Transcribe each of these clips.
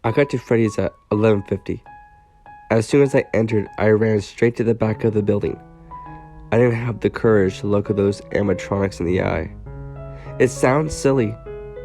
I got to Freddy's at 11:50. As soon as I entered, I ran straight to the back of the building. I didn't have the courage to look at those animatronics in the eye. It sounds silly,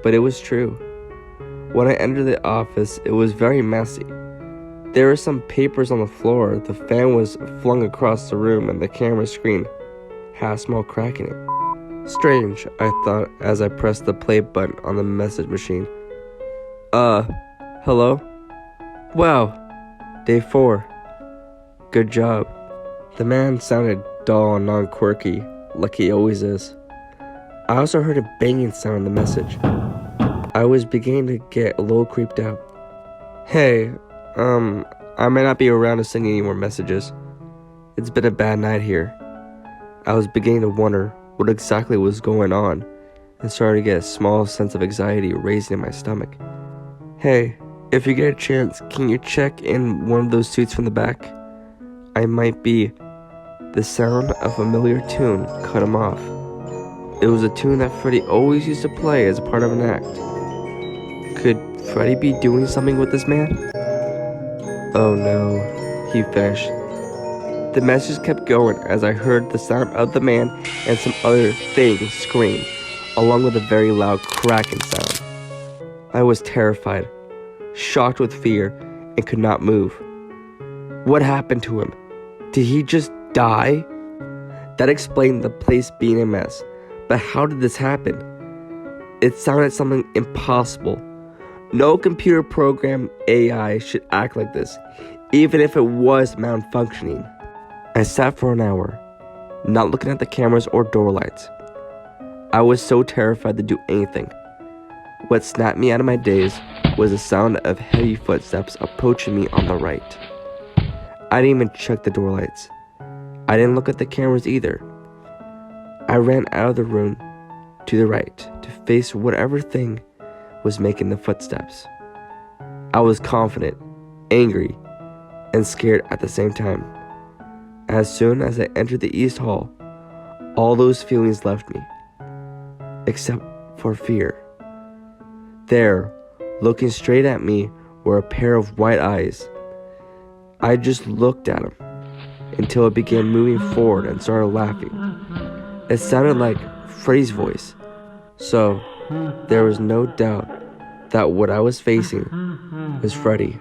but it was true. When I entered the office, it was very messy. There were some papers on the floor, the fan was flung across the room, and the camera screen had a small crack in it. Strange, I thought as I pressed the play button on the message machine. Hello? Wow, day 4. Good job. The man sounded dull and non-quirky, like he always is. I also heard a banging sound in the message. I was beginning to get a little creeped out. Hey, I might not be around to send you any more messages. It's been a bad night here. I was beginning to wonder what exactly was going on and started to get a small sense of anxiety raising in my stomach. Hey, if you get a chance, can you check in one of those suits from the back? I might be. The sound of a familiar tune cut him off. It was a tune that Freddy always used to play as a part of an act. Could Freddy be doing something with this man? Oh no, he finished. The message kept going as I heard the sound of the man and some other things scream, along with a very loud cracking sound. I was terrified, shocked with fear, and could not move. What happened to him? Did he just die? That explained the place being a mess, but how did this happen? It sounded something impossible. No computer program AI should act like this, even if it was malfunctioning. I sat for an hour, not looking at the cameras or door lights. I was so terrified to do anything. What snapped me out of my daze was the sound of heavy footsteps approaching me on the right. I didn't even check the door lights. I didn't look at the cameras either. I ran out of the room to the right to face whatever thing was making the footsteps. I was confident, angry, and scared at the same time. As soon as I entered the East Hall, all those feelings left me, except for fear. There, looking straight at me, were a pair of white eyes. I just looked at him until it began moving forward and started laughing. It sounded like Freddy's voice, so there was no doubt that what I was facing was Freddy.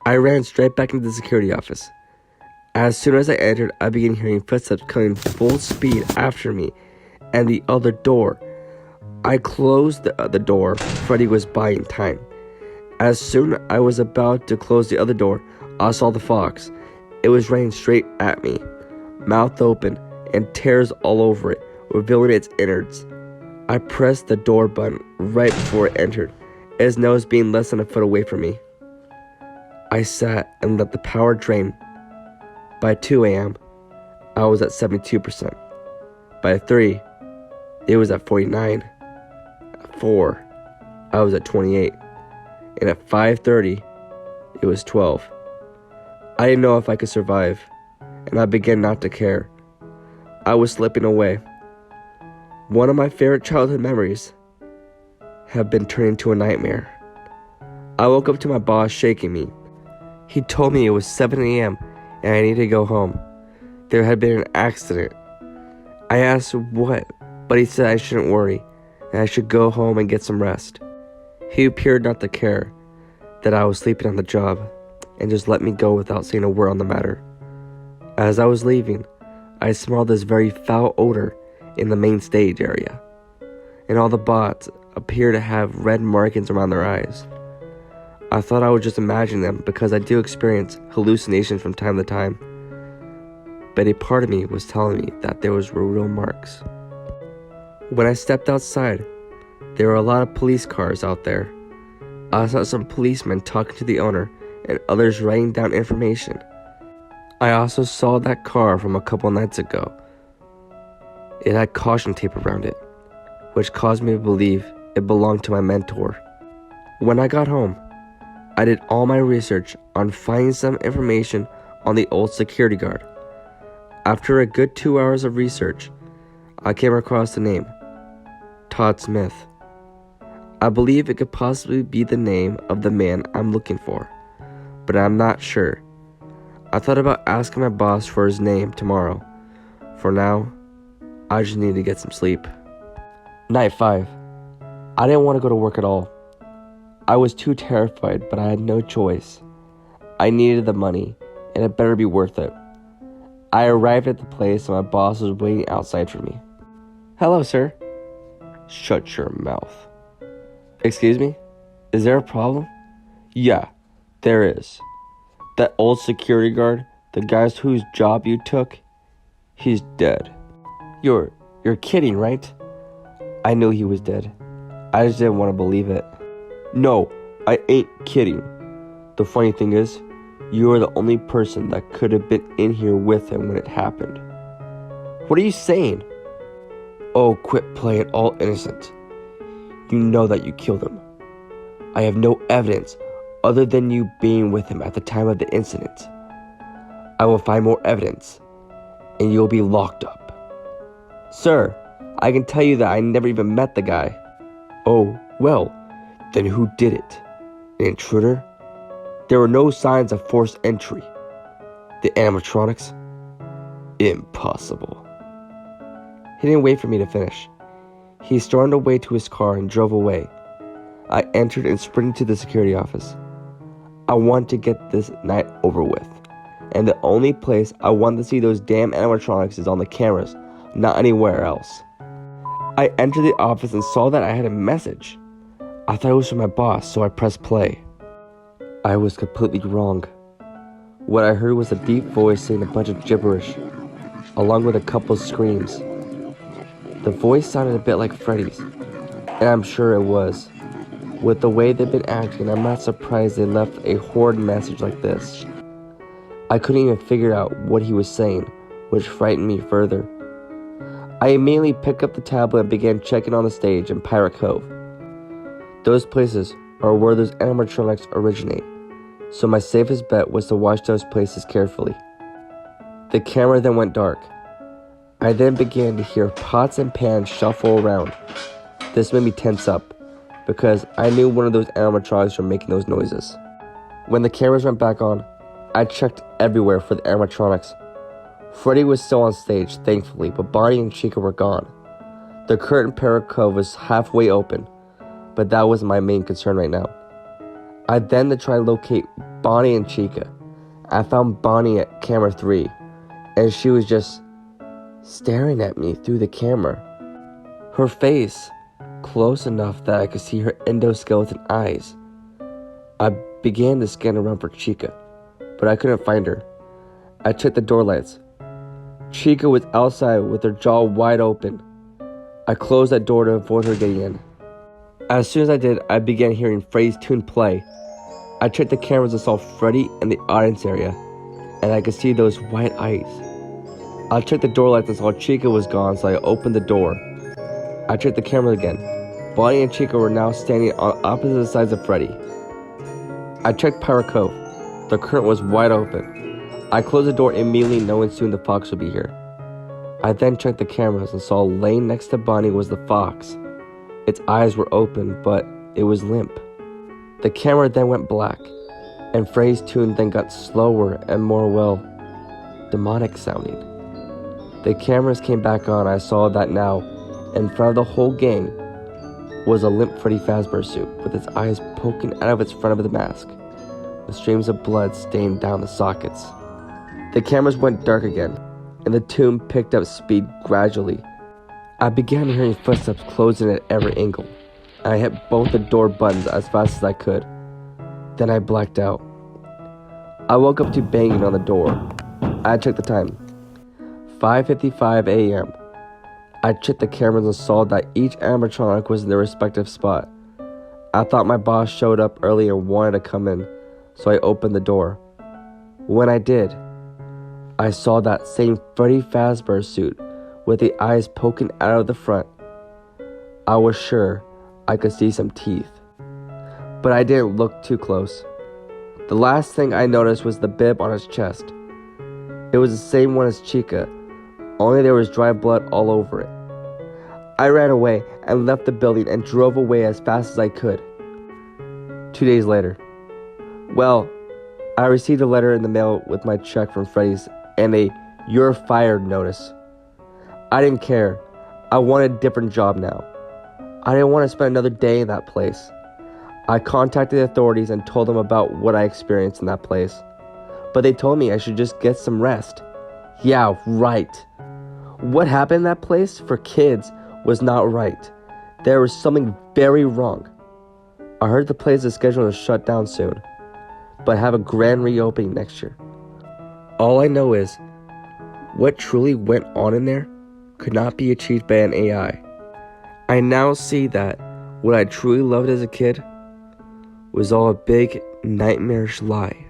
I ran straight back into the security office. As soon as I entered, I began hearing footsteps coming full speed after me and the other door. I closed the other door. Freddy was buying time. As soon as I was about to close the other door, I saw the fox. It was running straight at me, mouth open and tears all over it, revealing its innards. I pressed the door button right before it entered, its nose being less than a foot away from me. I sat and let the power drain. By 2 a.m., I was at 72%. By 3, it was at 49. At 4, I was at 28. And at 5:30, it was 12. I didn't know if I could survive, and I began not to care. I was slipping away. One of my favorite childhood memories had been turned into a nightmare. I woke up to my boss shaking me. He told me it was 7 a.m. and I needed to go home. There had been an accident. I asked what, but he said I shouldn't worry, and I should go home and get some rest. He appeared not to care that I was sleeping on the job, and just let me go without saying a word on the matter. As I was leaving, I smelled this very foul odor in the main stage area, and all the bots appear to have red markings around their eyes. I thought I would just imagine them because I do experience hallucinations from time to time, but a part of me was telling me that there were real marks. When I stepped outside, there were a lot of police cars out there. I saw some policemen talking to the owner and others writing down information. I also saw that car from a couple nights ago. It had caution tape around it, which caused me to believe it belonged to my mentor. When I got home, I did all my research on finding some information on the old security guard. After a good 2 hours of research, I came across the name, Todd Smith. I believe it could possibly be the name of the man I'm looking for, but I'm not sure. I thought about asking my boss for his name tomorrow. For now, I just need to get some sleep. Night 5. I didn't want to go to work at all. I was too terrified, but I had no choice. I needed the money, and it better be worth it. I arrived at the place and my boss was waiting outside for me. Hello, sir. Shut your mouth. Excuse me? Is there a problem? Yeah, there is. That old security guard, the guy whose job you took, he's dead. You're kidding, right? I knew he was dead. I just didn't want to believe it. No, I ain't kidding. The funny thing is, you are the only person that could have been in here with him when it happened. What are you saying? Oh, quit playing all innocent. You know that you killed him. I have no evidence other than you being with him at the time of the incident. I will find more evidence, and you'll be locked up. Sir, I can tell you that I never even met the guy. Oh, well, then who did it? An intruder? There were no signs of forced entry. The animatronics? Impossible. He didn't wait for me to finish. He stormed away to his car and drove away. I entered and sprinted to the security office. I wanted to get this night over with, and the only place I wanted to see those damn animatronics is on the cameras, not anywhere else. I entered the office and saw that I had a message. I thought it was from my boss, so I pressed play. I was completely wrong. What I heard was a deep voice saying a bunch of gibberish, along with a couple screams. The voice sounded a bit like Freddy's, and I'm sure it was. With the way they've been acting, I'm not surprised they left a horrid message like this. I couldn't even figure out what he was saying, which frightened me further. I immediately picked up the tablet and began checking on the stage in Pirate Cove. Those places are where those animatronics originate, so my safest bet was to watch those places carefully. The camera then went dark. I then began to hear pots and pans shuffle around. This made me tense up, because I knew one of those animatronics were making those noises. When the cameras went back on, I checked everywhere for the animatronics. Freddy was still on stage, thankfully, but Bonnie and Chica were gone. The curtain Pirate Cove was halfway open, but that wasn't my main concern right now. I then to try to locate Bonnie and Chica. I found Bonnie at camera 3, and she was just staring at me through the camera. Her face, close enough that I could see her endoskeleton eyes. I began to scan around for Chica, but I couldn't find her. I checked the door lights. Chica was outside with her jaw wide open. I closed that door to avoid her getting in. As soon as I did, I began hearing Freddy's tune play. I checked the cameras and saw Freddy in the audience area, and I could see those white eyes. I checked the door lights and saw Chica was gone, so I opened the door. I checked the cameras again. Bonnie and Chica were now standing on opposite sides of Freddy. I checked Pirate Cove. The curtain was wide open. I closed the door immediately, knowing soon the fox would be here. I then checked the cameras and saw laying next to Bonnie was the fox. Its eyes were open, but it was limp. The camera then went black, and Freddy's tune then got slower and more, demonic sounding. The cameras came back on. I saw that now, in front of the whole gang, was a limp Freddy Fazbear suit with its eyes poking out of its front of the mask, with streams of blood stained down the sockets. The cameras went dark again, and the tune picked up speed gradually. I began hearing footsteps closing at every angle, and I hit both the door buttons as fast as I could. Then I blacked out. I woke up to banging on the door. I checked the time. 5:55 a.m. I checked the cameras and saw that each animatronic was in their respective spot. I thought my boss showed up early and wanted to come in, so I opened the door. When I did, I saw that same Freddy Fazbear suit with the eyes poking out of the front. I was sure I could see some teeth, but I didn't look too close. The last thing I noticed was the bib on his chest. It was the same one as Chica, only there was dry blood all over it. I ran away and left the building and drove away as fast as I could. 2 days later. Well, I received a letter in the mail with my check from Freddy's and a "you're fired" notice. I didn't care. I wanted a different job now. I didn't want to spend another day in that place. I contacted the authorities and told them about what I experienced in that place. But they told me I should just get some rest. Yeah, right. What happened in that place for kids was not right. There was something very wrong. I heard the place is scheduled to shut down soon, but have a grand reopening next year. All I know is, what truly went on in there could not be achieved by an AI. I now see that what I truly loved as a kid was all a big, nightmarish lie.